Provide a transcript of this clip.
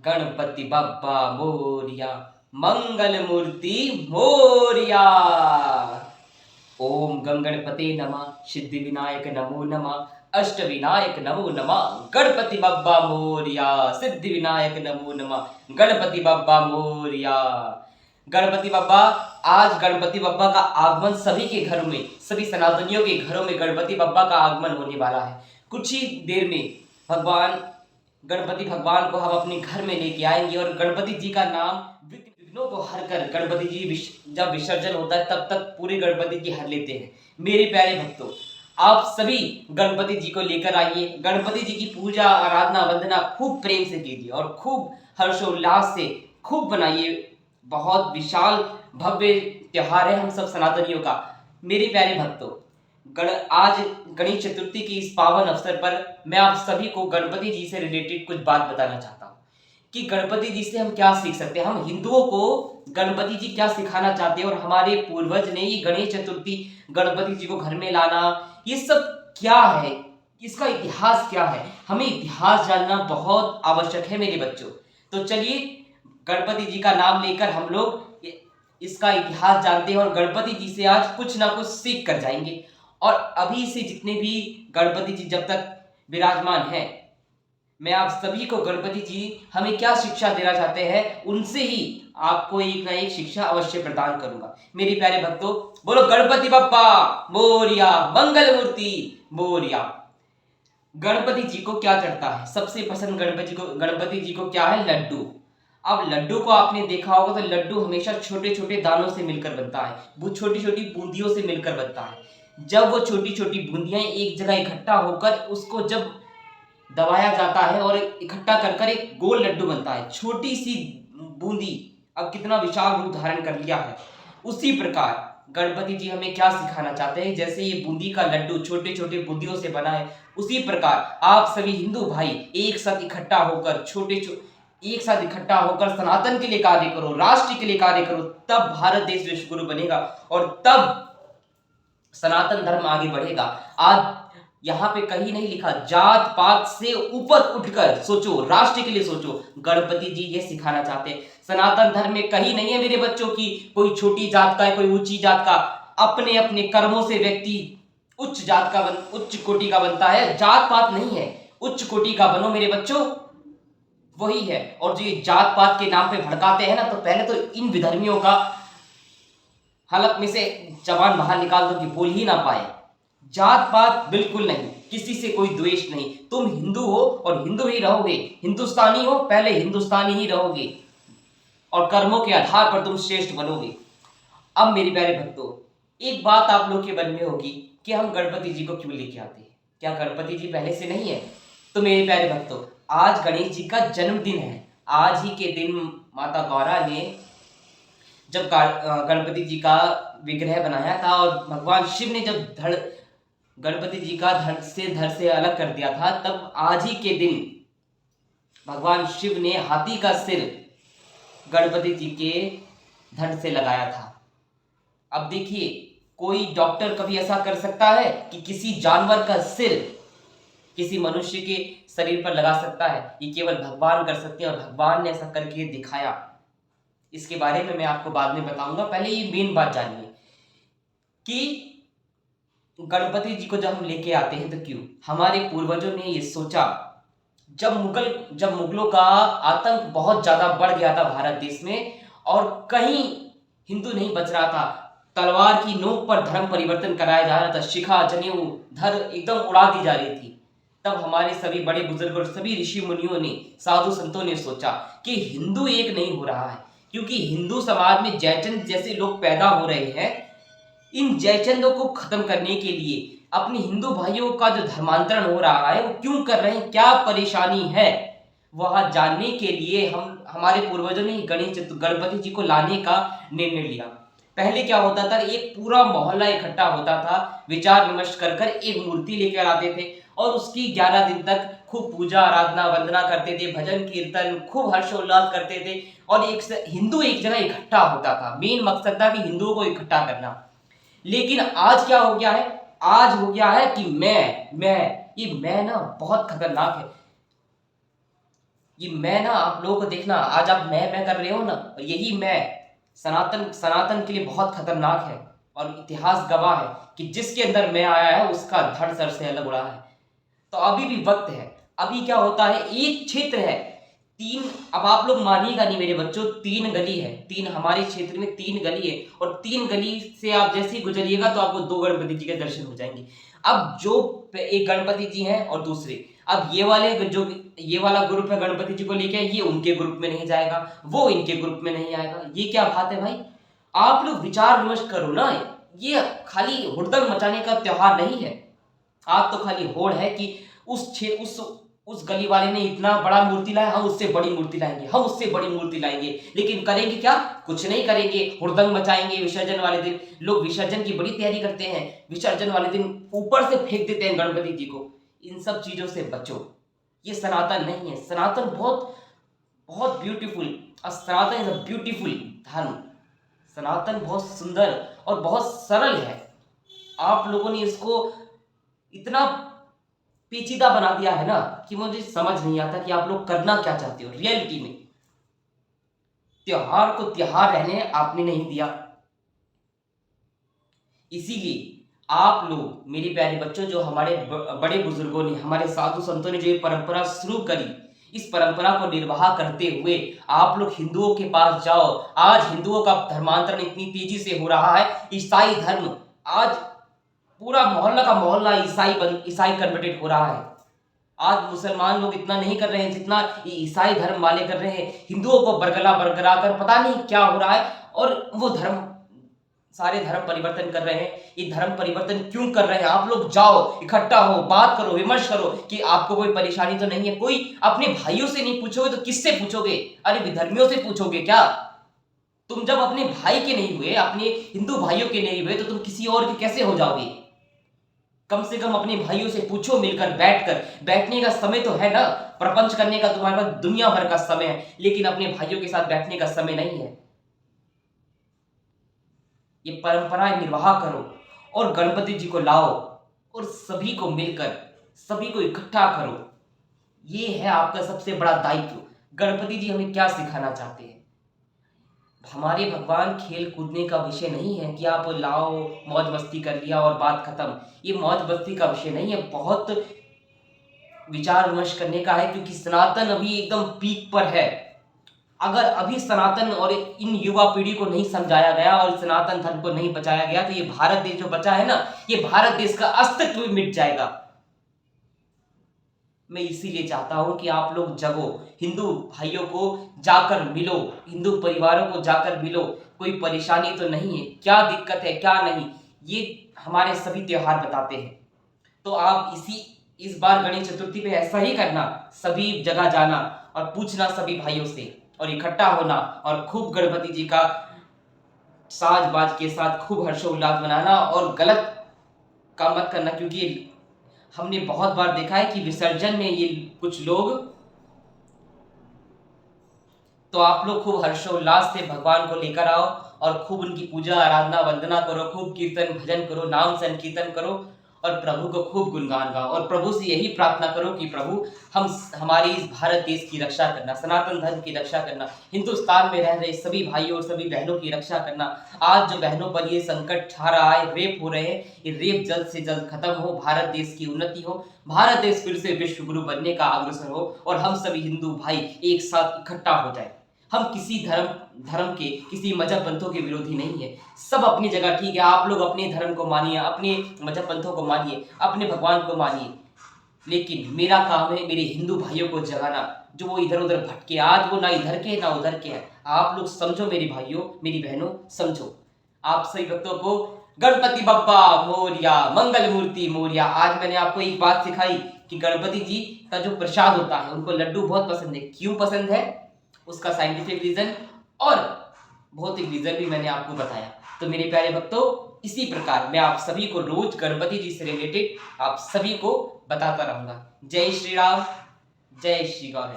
गणपति बप्पा मोरिया, मंगल मूर्ति मोरिया। ओम गंगणपते नमः, सिद्धि विनायक नमो नमः, अष्ट विनायक नमो नमः, गणपति बप्पा मोरिया, सिद्धि विनायक नमो नमः, गणपति बप्पा मोरिया। गणपति बप्पा, आज गणपति बप्पा का आगमन सभी के घरों में, सभी सनातनियों के घरों में गणपति बप्पा का आगमन होने वाला है। कुछ ही देर में भगवान गणपति भगवान को हम अपने घर में लेके आएंगे और गणपति जी का नाम विघ्नों को हर कर गणपति जी जब विसर्जन होता है तब तक पूरे गणपति जी हर लेते हैं। मेरे प्यारे भक्तों, आप सभी गणपति जी को लेकर आइए, गणपति जी की पूजा आराधना वंदना खूब प्रेम से कीजिए और खूब हर्षोल्लास से खूब बनाइए। बहुत विशाल भव्य त्योहार है हम सब सनातनियों का। मेरे प्यारे भक्तों, आज गणेश चतुर्थी के इस पावन अवसर पर मैं आप सभी को गणपति जी से रिलेटेड कुछ बात बताना चाहता हूँ कि गणपति जी से हम क्या सीख सकते हैं। हम हिंदुओं को गणपति जी क्या सिखाना चाहते हैं और हमारे पूर्वज ने ये गणेश चतुर्थी, गणपति जी को घर में लाना, ये सब क्या है, इसका इतिहास क्या है। हमें इतिहास जानना बहुत आवश्यक है मेरे बच्चों। तो चलिए गणपति जी का नाम लेकर हम लोग इसका इतिहास जानते हैं और गणपति जी से आज कुछ ना कुछ सीख कर जाएंगे। और अभी से जितने भी गणपति जी जब तक विराजमान हैं, मैं आप सभी को गणपति जी हमें क्या शिक्षा देना चाहते हैं उनसे ही आपको एक ना एक शिक्षा अवश्य प्रदान करूंगा। मेरे प्यारे भक्तों, बोलो गणपति बप्पा मोरिया, मंगल मूर्ति मोरिया। गणपति जी को क्या चढ़ता है? सबसे पसंद गणपति जी को क्या है? लड्डू। अब लड्डू को आपने देखा होगा तो लड्डू हमेशा छोटे छोटे दानों से मिलकर बनता है, वो छोटी छोटी बूंदियों से मिलकर बनता है। जब वो छोटी छोटी बूंदियां एक जगह इकट्ठा होकर उसको जब दबाया जाता है और इकट्ठा कर कर एक गोल लड्डू बनता है। छोटी सी बूंदी अब कितना विशाल रूप धारण कर लिया है। उसी प्रकार गणपति जी हमें क्या सिखाना चाहते हैं? जैसे ये बूंदी का लड्डू छोटे छोटे बूंदियों से बना है, उसी प्रकार आप सभी हिंदू भाई एक साथ इकट्ठा होकर एक साथ इकट्ठा होकर सनातन के लिए कार्य करो, राष्ट्र के लिए कार्य करो, तब भारत देश विश्वगुरु बनेगा और तब सनातन धर्म आगे बढ़ेगा। आज यहाँ पे कहीं नहीं लिखा जात पात से ऊपर उठकर सोचो, राष्ट्र के लिए सोचो। गणपति जी ये सिखाना चाहते हैं। सनातन धर्म में कहीं नहीं है मेरे बच्चों की कोई छोटी जात का है, कोई ऊंची जात का। अपने अपने कर्मों से व्यक्ति उच्च कोटि का बनता है। जात पात नहीं है, उच्च कोटि का बनो मेरे बच्चों, वही है। और जो ये जात पात के नाम पे भड़काते हैं ना, तो पहले तो इन विधर्मियों का हलक में से जबान बाहर निकाल दो कि बोल ही ना पाए। जात पात बिल्कुल नहीं, किसी से कोई द्वेष नहीं। तुम हिंदू हो और हिंदू ही रहोगे, हिंदुस्तानी हो पहले हिंदुस्तानी ही रहोगे और कर्मों के आधार पर तुम श्रेष्ठ बनोगे। अब मेरे प्यारे भक्तों, एक बात आप लोग के मन में होगी कि हम गणपति जी को क्यों लेके आते हैं? क्या गणपति जी पहले से नहीं है? तो मेरे प्यारे भक्तों, आज गणेश जी का जन्मदिन है। आज ही के दिन माता गौरा ने जब गणपति जी का विग्रह बनाया था और भगवान शिव ने जब गणपति जी का धड़ से अलग कर दिया था, तब आज ही के दिन भगवान शिव ने हाथी का सिर गणपति जी के धड़ से लगाया था। अब देखिए, कोई डॉक्टर कभी ऐसा कर सकता है कि किसी जानवर का सिर किसी मनुष्य के शरीर पर लगा सकता है? ये केवल भगवान कर सकते हैं और भगवान ने ऐसा करके दिखाया। इसके बारे में मैं आपको बाद में बताऊंगा। पहले ये मेन बात जानिए कि गणपति जी को जब हम लेके आते हैं तो क्यों? हमारे पूर्वजों ने ये सोचा, जब मुगलों का आतंक बहुत ज्यादा बढ़ गया था भारत देश में और कहीं हिंदू नहीं बच रहा था, तलवार की नोक पर धर्म परिवर्तन कराया जा रहा था, शिखा जनेऊ धर एकदम उड़ा दी जा रही थी, तब हमारे सभी बड़े बुजुर्ग और सभी ऋषि मुनियों ने, साधु संतों ने सोचा कि हिंदू एक नहीं हो रहा है, क्योंकि हिंदू समाज में जयचंद जैसे लोग पैदा हो रहे हैं। इन जयचंदों को खत्म करने के लिए, अपने हिंदू भाइयों का जो धर्मांतरण हो रहा है वो क्यों कर रहे हैं, क्या परेशानी है, वह जानने के लिए हमारे पूर्वजों ने गणपति जी को लाने का निर्णय लिया। पहले क्या होता था, एक पूरा मोहल्ला इकट्ठा होता था, विचार विमर्श कर कर एक मूर्ति लेकर आते थे और उसकी 11 दिन तक खूब पूजा आराधना वंदना करते थे, भजन कीर्तन खूब हर्षोल्लास करते थे और हिंदू एक जगह इकट्ठा होता था। मेन मकसद था कि हिंदुओं को इकट्ठा करना। लेकिन आज क्या हो गया है? आज हो गया है कि मैं ये मैं ना बहुत खतरनाक है। ये मैं ना, आप लोगों को देखना, आज आप मैं कर रहे हो ना, और यही मैं सनातन सनातन के लिए बहुत खतरनाक है। और इतिहास गवाह है कि जिसके अंदर मैं आया है उसका धड़ सर से अलग उड़ा है। तो अभी भी वक्त है। अभी क्या होता है, एक क्षेत्र है, तीन, अब आप लोग मानिएगा नहीं मेरे बच्चों, तीन गली है, तीन हमारे क्षेत्र में तीन गली है, और तीन गली से आप जैसे ही गुजरिएगा तो आपको दो गणपति जी के दर्शन हो जाएंगे। अब जो एक गणपति जी हैं और दूसरे, अब ये वाले जो ये वाला ग्रुप है गणपति जी को लेके, ये उनके ग्रुप में नहीं जाएगा, वो इनके ग्रुप में नहीं आएगा। ये क्या बात है भाई, आप लोग विचार विमर्श करो ना। ये खाली हुड़दंग मचाने का त्योहार नहीं है। आप तो खाली होड़ है कि उस गली वाले ने इतना बड़ा मूर्ति लाया, हम उससे बड़ी मूर्ति लाएंगे, हम उससे बड़ी मूर्ति लाएंगे, लेकिन करेंगे क्या, कुछ नहीं करेंगे, हुड़दंग मचाएंगे। विसर्जन वाले दिन लोग विसर्जन की बड़ी तैयारी करते हैं, विसर्जन वाले दिन ऊपर से फेंक देते हैं गणपति जी को। इन सब चीजों से बचो, ये सनातन नहीं है। सनातन बहुत बहुत beautiful, Sanatan is a beautiful धर्म। सनातन बहुत सुंदर और बहुत सरल है। आप लोगों ने इसको इतना पेचीदा बना दिया है ना कि मुझे समझ नहीं आता कि आप लोग करना क्या चाहते हो रियलिटी में। त्योहार को त्योहार रहने आपने नहीं दिया, इसीलिए आप लोग मेरे प्यारे बच्चों, जो हमारे बड़े बुजुर्गों ने, हमारे साधु संतों ने जो ये परंपरा शुरू करी, इस परंपरा को निर्वाह करते हुए आप लोग हिंदुओं के पास जाओ। आज हिंदुओं का धर्मांतरण इतनी तेजी से हो रहा है, ईसाई धर्म, आज पूरा मोहल्ला का मोहल्ला ईसाई कन्वर्टेड हो रहा है। आज मुसलमान लोग इतना नहीं कर रहे हैं जितना ईसाई धर्म वाले कर रहे हैं। हिंदुओं को बरगला बरगला कर पता नहीं क्या हो रहा है, और वो धर्म, सारे धर्म परिवर्तन कर रहे हैं। ये धर्म परिवर्तन क्यों कर रहे हैं? आप लोग जाओ, इकट्ठा हो, बात करो, विमर्श करो कि आपको कोई परेशानी तो नहीं है। कोई अपने भाइयों से नहीं पूछोगे तो किससे पूछोगे? अरे विधर्मियों से पूछोगे क्या? तुम जब अपने भाई के नहीं हुए, अपने हिंदू भाइयों के नहीं हुए, तो तुम किसी और के कैसे हो जाओगे? कम से कम अपने भाइयों से पूछो, मिलकर बैठकर। बैठने का समय तो है ना, प्रपंच करने का तुम्हारे पास दुनिया भर का समय है, लेकिन अपने भाइयों के साथ बैठने का समय नहीं है। ये परंपराएं निर्वाह करो और गणपति जी को लाओ और सभी को मिलकर, सभी को इकट्ठा करो। ये है आपका सबसे बड़ा दायित्व। गणपति जी हमें क्या सिखाना चाहते हैं? हमारे भगवान खेल कूदने का विषय नहीं है कि आप लाओ, मौज मस्ती कर लिया और बात खत्म। ये मौज मस्ती का विषय नहीं है, बहुत विचार विमर्श करने का है, क्योंकि सनातन अभी एकदम पीक पर है। अगर अभी सनातन और इन युवा पीढ़ी को नहीं समझाया गया और सनातन धर्म को नहीं बचाया गया, तो ये भारत देश जो बचा है ना, ये भारत देश का अस्तित्व भी मिट जाएगा। मैं इसीलिए चाहता हूं कि आप लोग जगो, हिंदू भाइयों को जाकर मिलो, हिंदू परिवारों को जाकर मिलो। कोई परेशानी तो नहीं है, क्या दिक्कत है क्या नहीं, ये हमारे सभी त्योहार बताते हैं। तो आप इस बार गणेश चतुर्थी पे ऐसा ही करना, सभी जगह जाना और पूछना सभी भाइयों से, और इकट्ठा होना और खूब गणपति जी का साज बाज के साथ खूब हर्षोल्लास मनाना। और गलत काम मत करना, क्योंकि हमने बहुत बार देखा है कि विसर्जन में ये कुछ लोग, तो आप लोग खूब हर्षोल्लास से भगवान को लेकर आओ और खूब उनकी पूजा आराधना वंदना करो, खूब कीर्तन भजन करो, नाम संकीर्तन करो और प्रभु को खूब गुणगान गाओ। और प्रभु से यही प्रार्थना करो कि प्रभु हमारी इस भारत देश की रक्षा करना, सनातन धर्म की रक्षा करना, हिंदुस्तान में रह रहे सभी भाइयों और सभी बहनों की रक्षा करना। आज जो बहनों पर ये संकट छा रहा है, रेप हो रहे हैं, ये रेप जल्द से जल्द खत्म हो, भारत देश की उन्नति हो, भारत देश फिर से विश्व गुरु बनने का अग्रसर हो और हम सभी हिंदू भाई एक साथ इकट्ठा हो जाए। हम किसी धर्म के, किसी मजहब पंथों के विरोधी नहीं है। सब अपनी जगह ठीक है, आप लोग अपने धर्म को मानिए, अपने मजहब पंथों को मानिए, अपने भगवान को मानिए, लेकिन मेरा काम है मेरे हिंदू भाइयों को जगाना, जो वो इधर उधर भटके। आज वो ना इधर के ना उधर के हैं। आप लोग समझो मेरे भाइयों मेरी बहनों, समझो। आप सभी भक्तों को गणपति बप्पा मोरिया, मंगल मूर्ति मोरिया। आज मैंने आपको एक बात सिखाई कि गणपति जी का जो प्रसाद होता है, उनको लड्डू बहुत पसंद है। क्यों पसंद है, उसका साइंटिफिक रीजन और भौतिक रीजन भी मैंने आपको बताया। तो मेरे प्यारे भक्तों, इसी प्रकार मैं आप सभी को रोज गणपति जी से रिलेटेड आप सभी को बताता रहूंगा। जय श्री राम, जय श्री गौर।